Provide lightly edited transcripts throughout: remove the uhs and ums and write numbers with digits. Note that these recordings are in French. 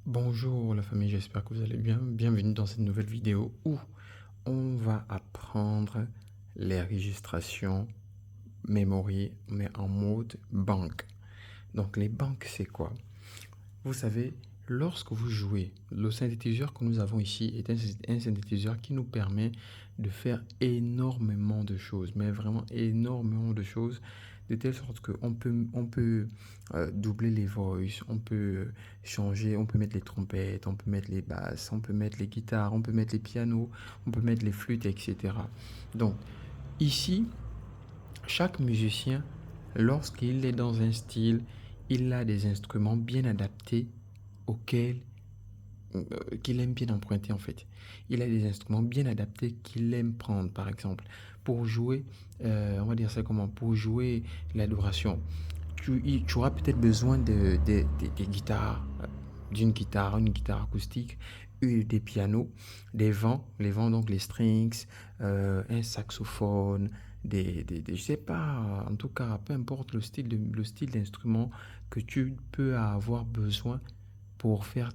Bonjour la famille, j'espère que vous allez bien. Bienvenue dans cette nouvelle vidéo où on va apprendre les registrations memory mais en mode banque. Donc les banques c'est quoi? Vous savez, lorsque vous jouez, le synthétiseur que nous avons ici est un synthétiseur qui nous permet de faire énormément de choses, mais vraiment énormément de choses, de telle sorte qu'on peut doubler les voices, on peut changer, on peut mettre les trompettes, on peut mettre les basses, on peut mettre les guitares, on peut mettre les pianos, on peut mettre les flûtes, etc. Donc ici, chaque musicien, lorsqu'il est dans un style, il a des instruments bien adaptés auxquels qu'il aime bien emprunter en fait. Il a des instruments bien adaptés qu'il aime prendre par exemple pour jouer, on va dire ça comment, pour jouer l'adoration. Tu auras peut-être besoin des guitares, une guitare acoustique, des pianos, des vents, les vents donc les strings, un saxophone, je sais pas, en tout cas, peu importe le style d'instrument que tu peux avoir besoin pour faire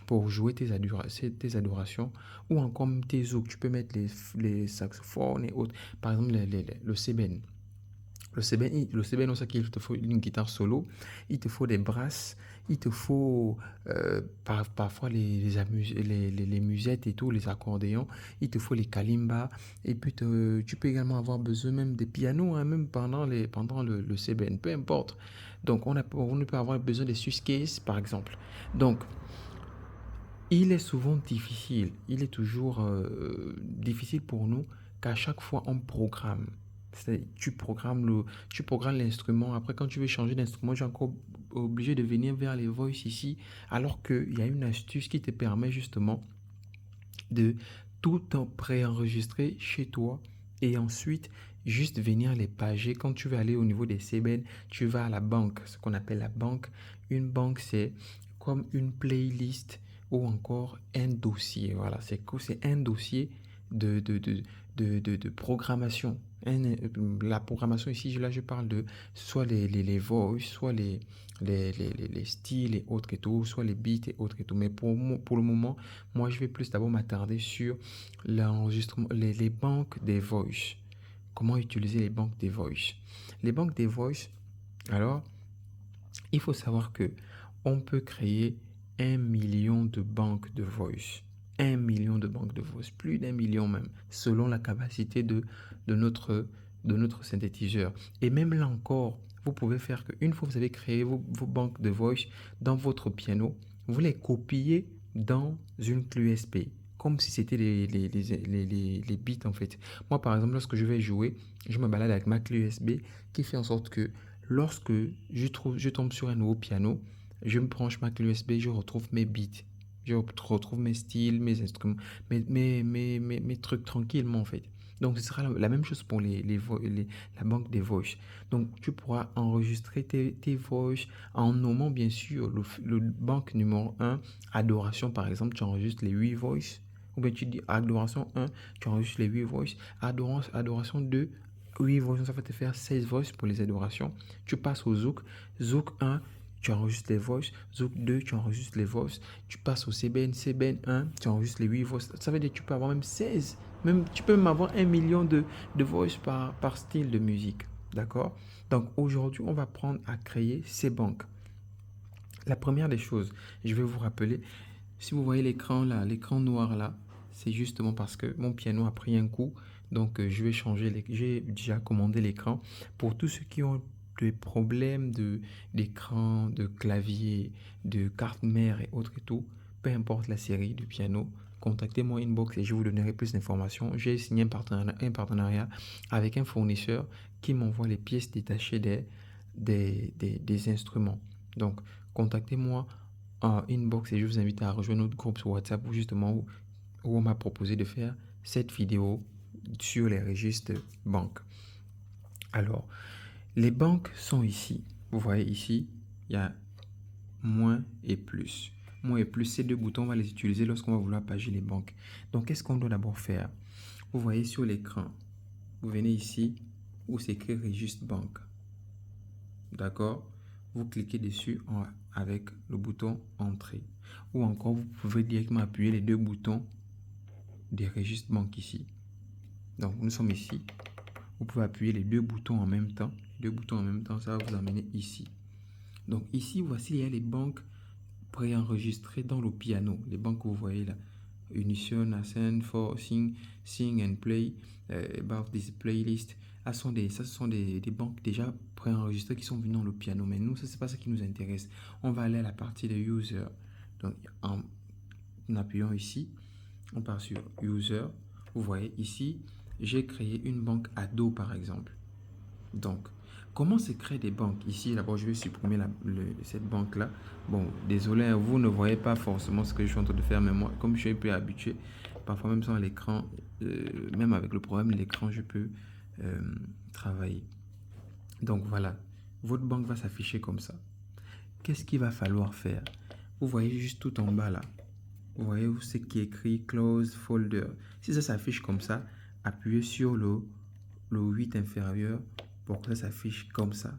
pour jouer tes adorations ou encore même tes zouk. Tu peux mettre les saxophones et autres. Par exemple, le sében. Le seben, on sait qu'il te faut une guitare solo, il te faut des brasses, il te faut parfois les musettes et tout, les accordéons, il te faut les kalimbas, et puis tu peux également avoir besoin même des pianos, hein, même pendant le seben, peu importe. Donc on peut avoir besoin des suscases, par exemple. Donc, il est souvent difficile, il est toujours difficile pour nous qu'à chaque fois on programme. Tu programmes l'instrument. Après, quand tu veux changer d'instrument, tu es encore obligé de venir vers les voices ici. Alors qu'il y a une astuce qui te permet justement de tout en préenregistrer chez toi et ensuite juste venir les pager. Quand tu veux aller au niveau des CBN, tu vas à la banque, ce qu'on appelle la banque. Une banque, c'est comme une playlist ou encore un dossier. Voilà, c'est un dossier de programmation. La programmation ici, là, je parle de soit les voices, soit les styles et autres et tout, soit les beats et autres et tout. Mais pour le moment, moi, je vais plus d'abord m'attarder sur l'enregistrement, les banques des voices. Comment utiliser les banques des voices? Les banques des voices, alors, il faut savoir que on peut créer 1 million de banques de voice. 1 million de banques de voice, plus d'1 million même, selon la capacité de notre synthétiseur. Et même là encore, vous pouvez faire qu'une fois que vous avez créé vos banques de voice dans votre piano, vous les copiez dans une clé USB, comme si c'était les bits en fait. Moi par exemple, lorsque je vais jouer, je me balade avec ma clé USB qui fait en sorte que lorsque je tombe sur un nouveau piano, je me branche ma clé USB, je retrouve mes beats, je retrouve mes styles, mes instruments, mes trucs tranquillement en fait. Donc ce sera la même chose pour la banque des voices. Donc tu pourras enregistrer tes voices en nommant bien sûr le banque numéro 1, adoration par exemple, tu enregistres les 8 voices. Ou bien tu dis adoration 1, tu enregistres les 8 voices. Adoration 2, 8 voices, ça va te faire 16 voices pour les adorations. Tu passes au Zouk. Zouk 1, tu enregistres les voices. Zouk 2, tu enregistres les voices. Tu passes au CBN. CBN 1, tu enregistres les 8 voices. Ça veut dire que tu peux avoir même 16. Même, tu peux même avoir 1 million de voices par style de musique. D'accord? Donc aujourd'hui, on va apprendre à créer ces banques. La première des choses, je vais vous rappeler, si vous voyez l'écran là, l'écran noir là, c'est justement parce que mon piano a pris un coup. Donc, je vais changer. J'ai déjà commandé l'écran. Pour tous ceux qui ont des problèmes d'écran, de clavier, de carte mère et autres et tout, peu importe la série du piano, contactez-moi inbox et je vous donnerai plus d'informations. J'ai signé un partenariat avec un fournisseur qui m'envoie les pièces détachées des instruments. Donc, contactez-moi en inbox et je vous invite à rejoindre notre groupe sur WhatsApp où on m'a proposé de faire cette vidéo sur les registres banques. Alors, les banques sont ici. Vous voyez ici, il y a moins et plus. Moins et plus, ces deux boutons, on va les utiliser lorsqu'on va vouloir pager les banques. Donc, qu'est-ce qu'on doit d'abord faire? Vous voyez sur l'écran, vous venez ici où c'est écrit registre banque. D'accord? Vous cliquez dessus avec le bouton entrée. Ou encore, vous pouvez directement appuyer les deux boutons des registres banque ici. Donc, nous sommes ici. Vous pouvez appuyer les deux boutons en même temps. Les deux boutons en même temps, ça va vous amener ici. Donc, ici, voici, il y a les banques préenregistrées dans le piano. Les banques que vous voyez là. Unition, Ascend, For, Sing and Play, About this Playlist. Ce sont des banques déjà préenregistrées qui sont venues dans le piano. Mais nous, ce n'est pas ça qui nous intéresse. On va aller à la partie de User. Donc, en appuyant ici, on part sur User. Vous voyez ici, j'ai créé une banque ado par exemple. Donc, comment se créent des banques? Ici, d'abord, je vais supprimer cette banque-là. Bon, désolé, vous ne voyez pas forcément ce que je suis en train de faire, mais moi, comme je suis un peu habitué, parfois même sans l'écran, même avec le problème de l'écran, je peux travailler. Donc, voilà, votre banque va s'afficher comme ça. Qu'est-ce qu'il va falloir faire? Vous voyez juste tout en bas là. Vous voyez où c'est qui est écrit Close Folder. Si ça s'affiche comme ça, appuyez sur le 8 inférieur pour que ça s'affiche comme ça.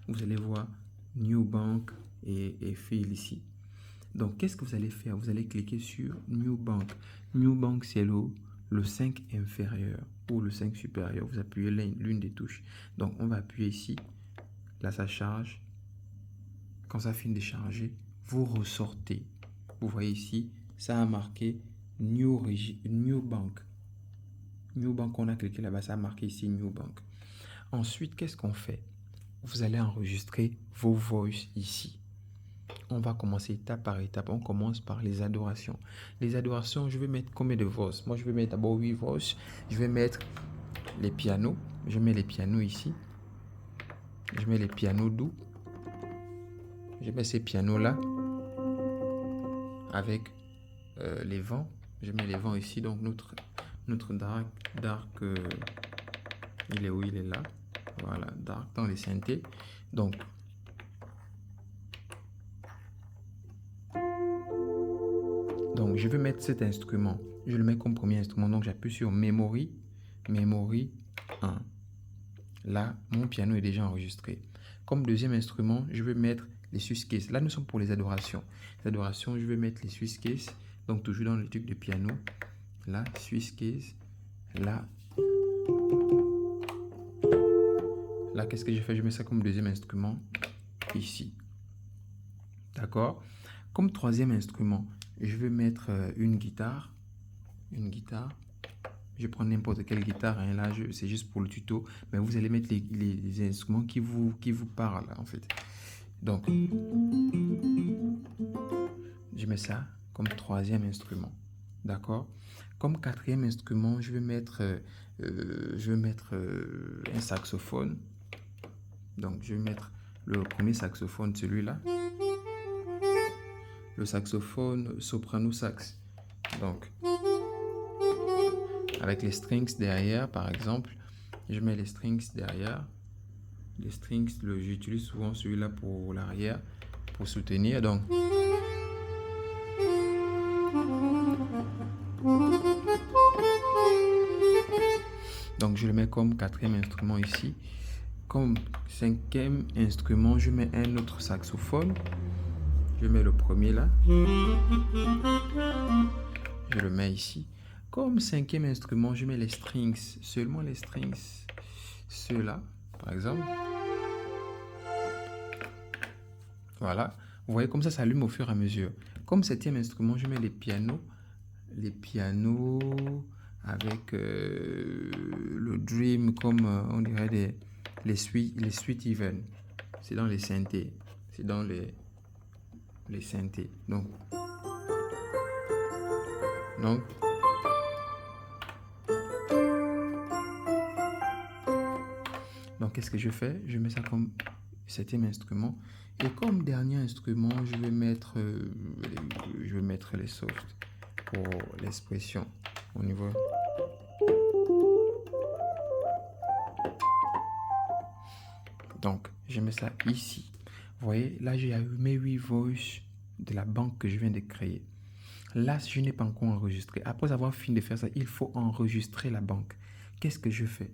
Vous allez voir New Bank et File ici. Donc, qu'est-ce que vous allez faire? Vous allez cliquer sur New Bank. New Bank, c'est le 5 inférieur ou le 5 supérieur. Vous appuyez l'une des touches. Donc, on va appuyer ici. Là, ça charge. Quand ça finit de charger, vous ressortez. Vous voyez ici, ça a marqué New Bank. New Bank, on a cliqué là-bas, ça a marqué ici New Bank. Ensuite, qu'est-ce qu'on fait? Vous allez enregistrer vos voices ici. On va commencer étape par étape. On commence par les adorations. Les adorations, je vais mettre combien de voix? Moi, je vais mettre d'abord 8 voix. Je vais mettre les pianos. Je mets les pianos ici. Je mets les pianos doux. Je mets ces pianos-là avec les vents. Je mets les vents ici. Donc, notre dark il est où? Il est là. Voilà, dark dans les synthés. Donc, je vais mettre cet instrument. Je le mets comme premier instrument. Donc, j'appuie sur Memory 1. Là, mon piano est déjà enregistré. Comme deuxième instrument, je vais mettre les Swiss Case. Là, nous sommes pour les adorations. Les adorations, je vais mettre les Swiss Case. Donc, toujours dans le truc de piano. Là, Swiss Case. Là, qu'est-ce que je fais? Je mets ça comme deuxième instrument ici. D'accord? Comme troisième instrument, je vais mettre une guitare. Je prends n'importe quelle guitare. Hein, là, c'est juste pour le tuto. Mais vous allez mettre les instruments qui vous parlent, en fait. Donc, je mets ça comme troisième instrument. D'accord? Comme quatrième instrument, je vais mettre un saxophone. Donc, je vais mettre le premier saxophone, celui-là. Le saxophone soprano sax. Donc, avec les strings derrière, par exemple, je mets les strings derrière. Les strings, j'utilise souvent celui-là pour l'arrière, pour soutenir. Donc, je le mets comme quatrième instrument ici. Comme cinquième instrument, je mets un autre saxophone. Je mets le premier là. Je le mets ici. Comme cinquième instrument, je mets les strings. Seulement les strings. Ceux-là, par exemple. Voilà. Vous voyez comme ça s'allume au fur et à mesure. Comme septième instrument, je mets les pianos. Les pianos avec le dream, comme on dirait les sweet even. C'est dans les synthés. C'est dans les synthés. Donc, qu'est-ce que je fais? Je mets ça comme septième instrument. Et comme dernier instrument, je vais mettre les softs pour l'expression au niveau. Donc, je mets ça ici. Vous voyez, là, j'ai mes 8 voices de la banque que je viens de créer. Là, je n'ai pas encore enregistré. Après avoir fini de faire ça, il faut enregistrer la banque. Qu'est-ce que je fais?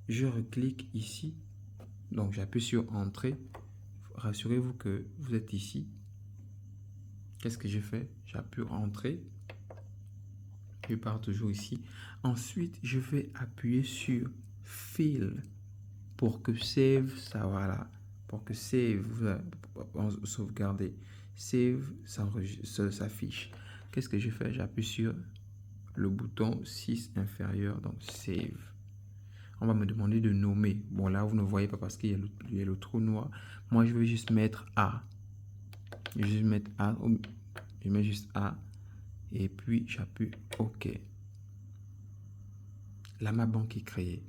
Je reclique ici. Donc, j'appuie sur Entrée. Rassurez-vous que vous êtes ici. Qu'est-ce que je fais? J'appuie Entrée. Je pars toujours ici. Ensuite, je vais appuyer sur Fill pour que Save, ça voilà. Pour que Save, sauvegarder. Save, ça s'affiche. Qu'est-ce que je fais? J'appuie sur le bouton 6 inférieur, donc Save. On va me demander de nommer. Bon, là, vous ne voyez pas parce qu'il y a le trou noir. Moi, je vais juste mettre A. Je vais juste mettre A. Je mets juste A. Et puis, j'appuie OK. Là, ma banque est créée.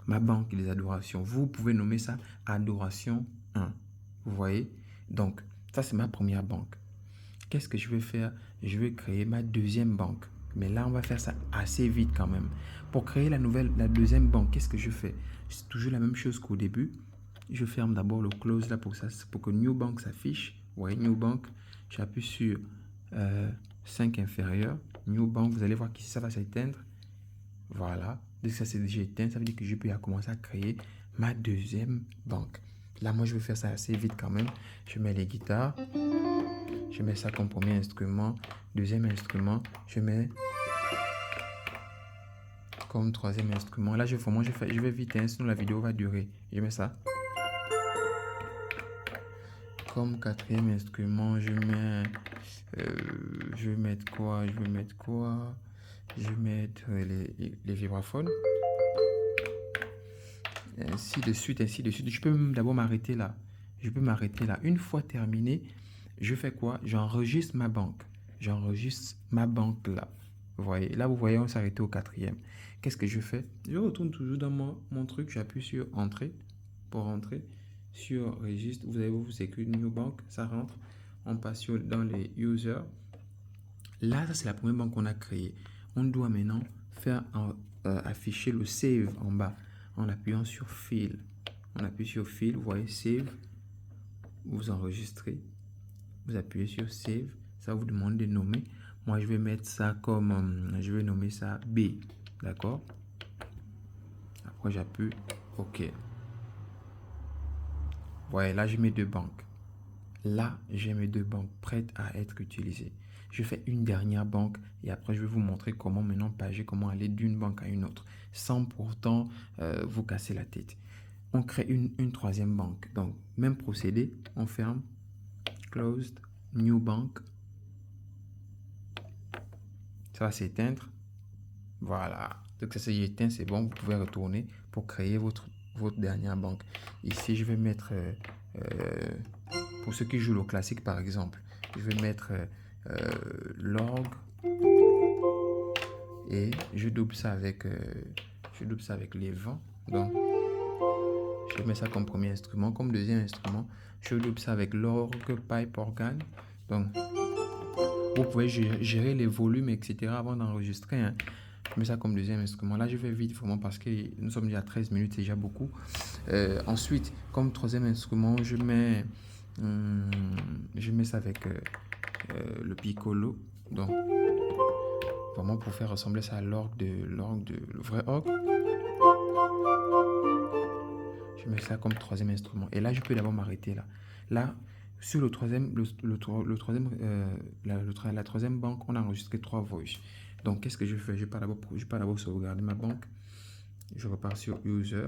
Ma banque des adorations. Vous pouvez nommer ça Adoration 1. Vous voyez? Donc, ça, c'est ma première banque. Qu'est-ce que je vais faire? Je vais créer ma deuxième banque. Mais là, on va faire ça assez vite quand même. Pour créer la deuxième banque, qu'est-ce que je fais? C'est toujours la même chose qu'au début. Je ferme d'abord le close là pour que New Bank s'affiche. Vous voyez, New Bank. J'appuie sur 5 inférieur. New Bank, vous allez voir qu'ici, ça va s'éteindre. Voilà. Dès que ça s'est déjà éteint, ça veut dire que je peux commencer à créer ma deuxième banque. Là, moi, je vais faire ça assez vite quand même. Je mets les guitares. Je mets ça comme premier instrument. Deuxième instrument, je mets comme troisième instrument. Là, je vais vite, hein, sinon la vidéo va durer. Je mets ça. Comme quatrième instrument, je vais mettre quoi? Je vais mettre les vibraphones. Ainsi de suite, ainsi de suite. Je peux même d'abord m'arrêter là. Une fois terminé, je fais quoi? J'enregistre ma banque. J'enregistre ma banque là. Vous voyez, là, vous voyez, on s'est arrêté au quatrième. Qu'est-ce que je fais? Je retourne toujours dans mon truc. J'appuie sur Entrée pour rentrer. Sur Registre, vous allez vous sécuriser New Bank. Ça rentre. On passe dans les Users. Là, ça, c'est la première banque qu'on a créée. On doit maintenant faire afficher le Save en bas en appuyant sur Fill. On appuie sur Fill, vous voyez Save. Vous enregistrez. Vous appuyez sur Save. Ça vous demande de nommer. Moi, je vais mettre ça comme... je vais nommer ça B. D'accord? Après, j'appuie OK. Voilà, là, j'ai mes deux banques. Là, j'ai mes deux banques prêtes à être utilisées. Je fais une dernière banque et après, je vais vous montrer comment maintenant pager, comment aller d'une banque à une autre sans pourtant vous casser la tête. On crée une troisième banque. Donc, même procédé, on ferme, closed, new bank. Ça va s'éteindre. Voilà. Donc, ça s'est éteint, c'est bon. Vous pouvez retourner pour créer votre dernière banque. Ici, je vais mettre, pour ceux qui jouent au classique par exemple, je vais mettre l'orgue et je double ça avec les vents. Donc, je mets ça comme premier instrument. Comme deuxième instrument, je double ça avec l'orgue, pipe, organe. Donc, vous pouvez gérer les volumes, etc. avant d'enregistrer. Hein. Je mets ça comme deuxième instrument. Là, je vais vite vraiment parce que nous sommes déjà à 13 minutes, c'est déjà beaucoup. Ensuite, comme troisième instrument, je mets ça avec le piccolo. Donc, vraiment pour faire ressembler ça à l'orgue le vrai orgue. Je mets ça comme troisième instrument. Et là, je peux d'abord m'arrêter là. Là, sur la troisième banque, on a enregistré 3 voices. Donc, qu'est-ce que je fais? Je pars d'abord sauvegarder ma banque. Je repars sur User.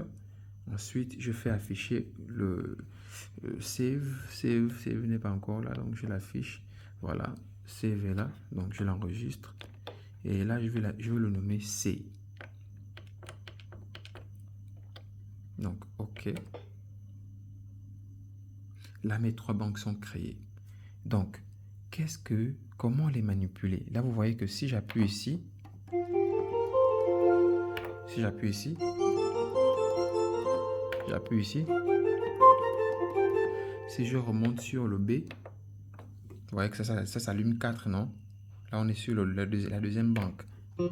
Ensuite, je fais afficher le Save. Save n'est pas encore là, donc je l'affiche. Voilà, Save est là, donc je l'enregistre. Et là, je vais le nommer C. Donc, OK. Là, mes 3 banques sont créées. Donc, comment les manipuler? Là, vous voyez que si j'appuie ici, j'appuie ici, si je remonte sur le B, vous voyez que ça s'allume 4, non? Là, on est sur la deuxième banque. Vous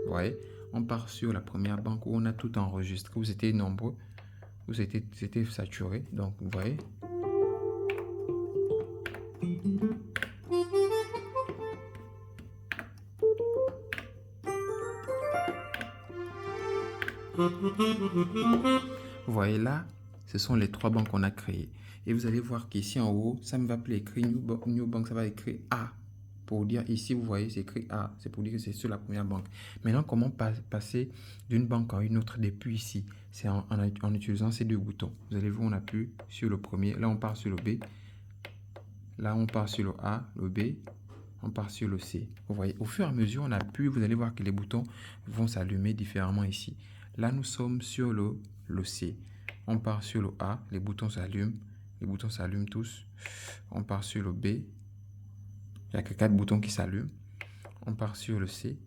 voyez, on part sur la première banque où on a tout enregistré. Vous étiez nombreux, c'était saturé. Donc, vous voyez. Vous voyez là, ce sont les 3 banques qu'on a créées. Et vous allez voir qu'ici en haut, ça ne va plus écrire New Bank, ça va écrire A. Pour dire ici, vous voyez, c'est écrit A. C'est pour dire que c'est sur la première banque. Maintenant, comment passer d'une banque à une autre depuis ici? C'est en utilisant ces 2 boutons. Vous allez voir, on appuie sur le premier. Là, on part sur le B. Là, on part sur le A, le B. On part sur le C. Vous voyez, au fur et à mesure, on appuie. Vous allez voir que les boutons vont s'allumer différemment ici. Là, nous sommes sur le C. On part sur le A. Les boutons s'allument. Les boutons s'allument tous. On part sur le B. Il n'y a que 4 boutons qui s'allument. On part sur le C.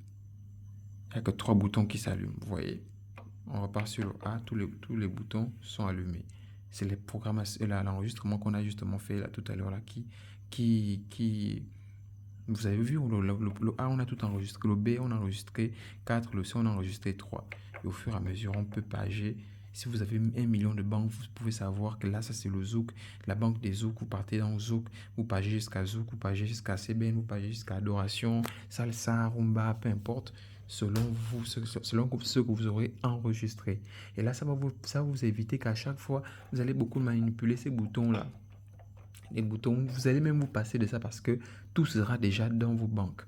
Il n'y a que 3 boutons qui s'allument. Vous voyez. On repart sur le A. Tous les boutons sont allumés. C'est les programmations, l'enregistrement qu'on a justement fait là tout à l'heure là vous avez vu, le A, on a tout enregistré. Le B, on a enregistré 4. Le C, on a enregistré 3. Et au fur et à mesure, on peut pager. Si vous avez 1 million de banques, vous pouvez savoir que là, ça, c'est le Zouk. La banque des Zouk, vous partez dans Zouk. Vous pagez jusqu'à Zouk, vous pagez jusqu'à CBN, vous pagez jusqu'à Adoration, Salsa, Rumba, peu importe. Selon ce que vous aurez enregistré. Et là, ça va vous éviter qu'à chaque fois, vous allez beaucoup manipuler ces boutons-là. Les boutons, vous allez même vous passer de ça parce que tout sera déjà dans vos banques.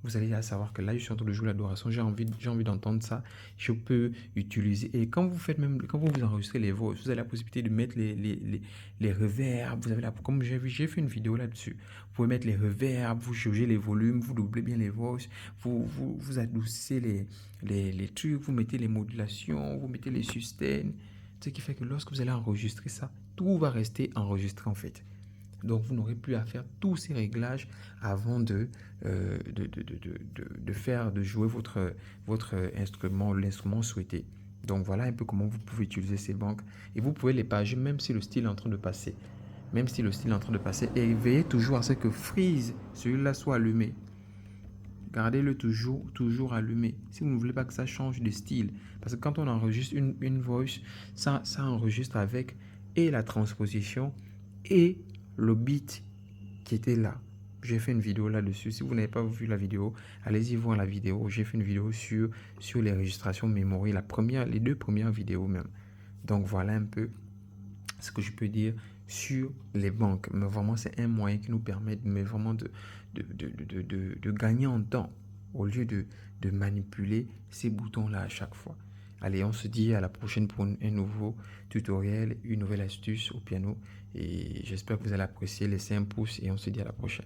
Vous allez savoir que là, je suis en train de jouer l'adoration, j'ai envie d'entendre ça, je peux utiliser. Et quand vous enregistrez les voix, vous avez la possibilité de mettre les reverbs. Comme j'ai fait une vidéo là-dessus. Vous pouvez mettre les reverbs, vous chaugez les volumes, vous doublez bien les voix, vous adoucissez les trucs, vous mettez les modulations, vous mettez les sustains. Ce qui fait que lorsque vous allez enregistrer ça, tout va rester enregistré en fait. Donc, vous n'aurez plus à faire tous ces réglages avant de jouer votre instrument, l'instrument souhaité. Donc, voilà un peu comment vous pouvez utiliser ces banques. Et vous pouvez les pager même si le style est en train de passer. Même si le style est en train de passer. Et veillez toujours à ce que Freeze, celui-là, soit allumé. Gardez-le toujours allumé. Si vous ne voulez pas que ça change de style. Parce que quand on enregistre une voice, ça enregistre avec et la transposition et le beat qui était là. J'ai fait une vidéo là-dessus. Si vous n'avez pas vu la vidéo, allez-y voir la vidéo. J'ai fait une vidéo sur les registrations memory, les 2 premières vidéos même. Donc voilà un peu ce que je peux dire sur les banques. Mais vraiment, c'est un moyen qui nous permet vraiment de gagner en temps au lieu de manipuler ces boutons-là à chaque fois. Allez, on se dit à la prochaine pour un nouveau tutoriel, une nouvelle astuce au piano. Et j'espère que vous allez apprécier. Laissez un pouce et on se dit à la prochaine.